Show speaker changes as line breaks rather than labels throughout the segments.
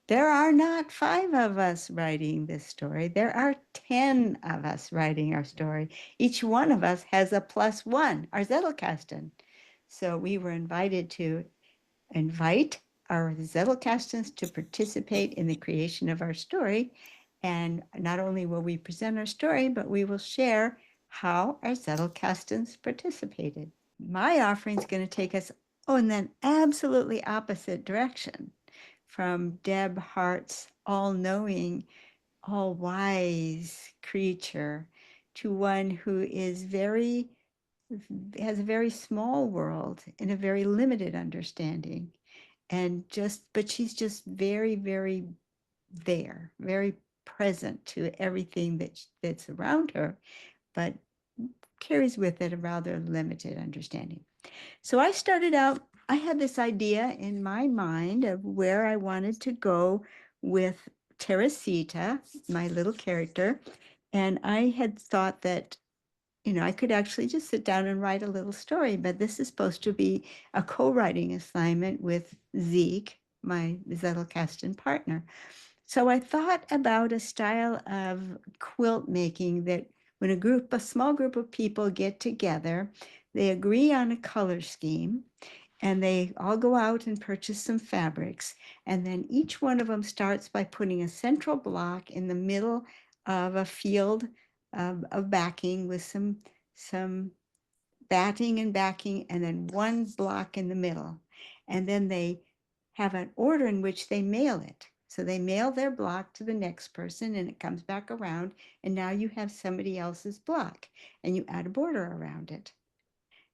There are not 5 of us writing this story. There are 10 of us writing our story. Each one of us has a +1, our Zettelkasten. So we were invited to invite our Zettelkastens to participate in the creation of our story. And not only will we present our story, but we will share how our Zettelkastens participated. My offering is going to take us in an absolutely opposite direction from Deb Hart's all-knowing, all-wise creature to one who is has a very small world and a very limited understanding. But she's just very, very there, very present to everything that's around her, but carries with it a rather limited understanding. So I started out, I had this idea in my mind of where I wanted to go with Terresita, my little character. And I had thought that, I could actually just sit down and write a little story, but this is supposed to be a co-writing assignment with Zeek, my Zettelkasten partner. So I thought about a style of quilt making that when a small group of people get together, they agree on a color scheme and they all go out and purchase some fabrics. And then each one of them starts by putting a central block in the middle of a field of backing with some batting and backing, and then one block in the middle. And then they have an order in which they mail it. So they mail their block to the next person and it comes back around. And now you have somebody else's block and you add a border around it.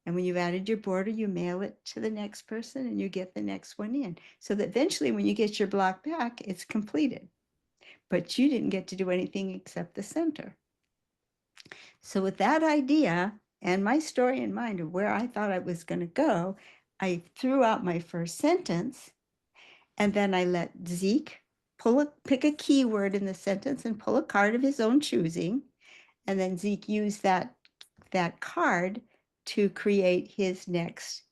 And when you've added your border, you mail it to the next person and you get the next one in. So that eventually when you get your block back, it's completed. But you didn't get to do anything except the center. So with that idea and my story in mind of where I thought I was going to go, I threw out my first sentence and then I let Zeke pick a keyword in the sentence and pull a card of his own choosing. And then Zeke used that card to create his next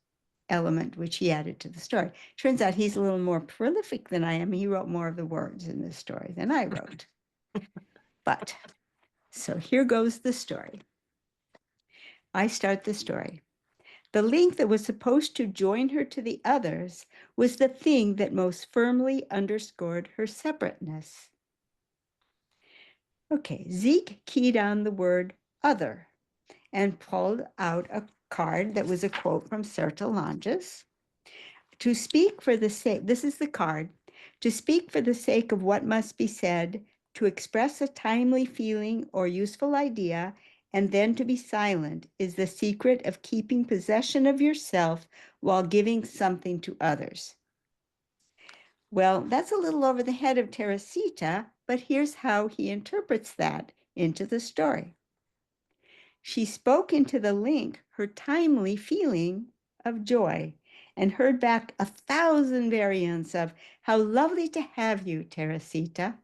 element, which he added to the story. Turns out he's a little more prolific than I am. He wrote more of the words in this story than I wrote. But so here goes the story. I start the story. The link that was supposed to join her to the others was the thing that most firmly underscored her separateness. Okay, Zeke keyed on the word other and pulled out a card that was a quote from Sertalanges. To speak for the sake, this is the card, to speak for the sake of what must be said, to express a timely feeling or useful idea, and then to be silent is the secret of keeping possession of yourself while giving something to others. Well, that's a little over the head of Terresita, but here's how he interprets that into the story. She spoke into the link her timely feeling of joy and heard back 1,000 variants of how lovely to have you, Terresita.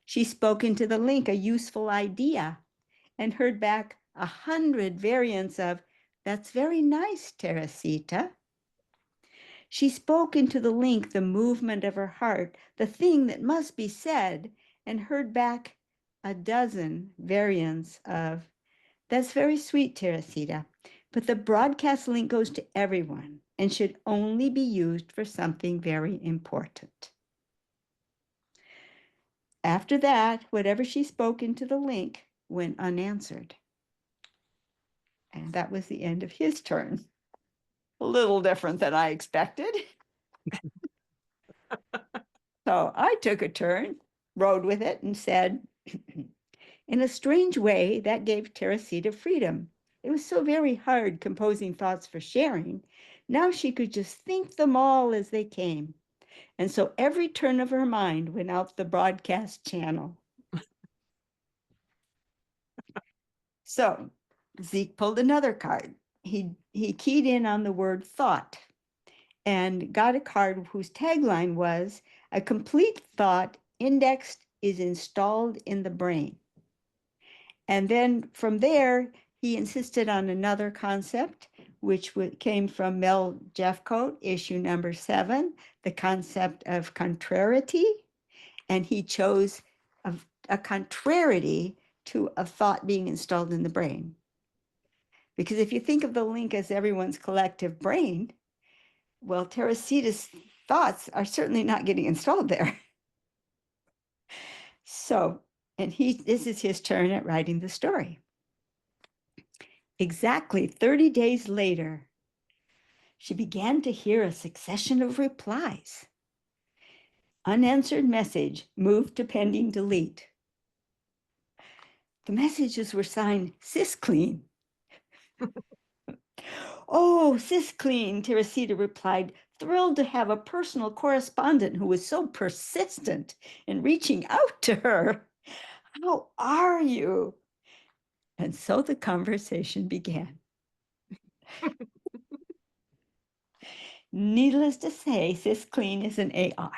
She spoke into the link a useful idea and heard back 100 variants of that's very nice, Terresita. She spoke into the link the movement of her heart, the thing that must be said, and heard back a dozen variants of that's very sweet, Terresita, but the broadcast link goes to everyone and should only be used for something very important. After that, whatever she spoke into the link went unanswered. And that was the end of his turn. A little different than I expected. So I took a turn, rode with it, and said, in a strange way, that gave Terresita freedom. It was so very hard composing thoughts for sharing. Now she could just think them all as they came. And so every turn of her mind went out the broadcast channel. So Zeke pulled another card. He keyed in on the word thought and got a card whose tagline was, a complete thought indexed is installed in the brain. And then from there, he insisted on another concept, which came from Mel Jeffcoat, issue number 7, The Concept of Contrariety. And he chose a contrariety to a thought being installed in the brain. Because if you think of the link as everyone's collective brain, well, Terresita's thoughts are certainly not getting installed there. So, and this is his turn at writing the story. Exactly 30 days later, she began to hear a succession of replies. Unanswered message, moved to pending delete. The messages were signed Sisclean. Oh, Sisclean, Terresita replied, thrilled to have a personal correspondent who was so persistent in reaching out to her. How are you? And so the conversation began. Needless to say, Sisclean is an AI.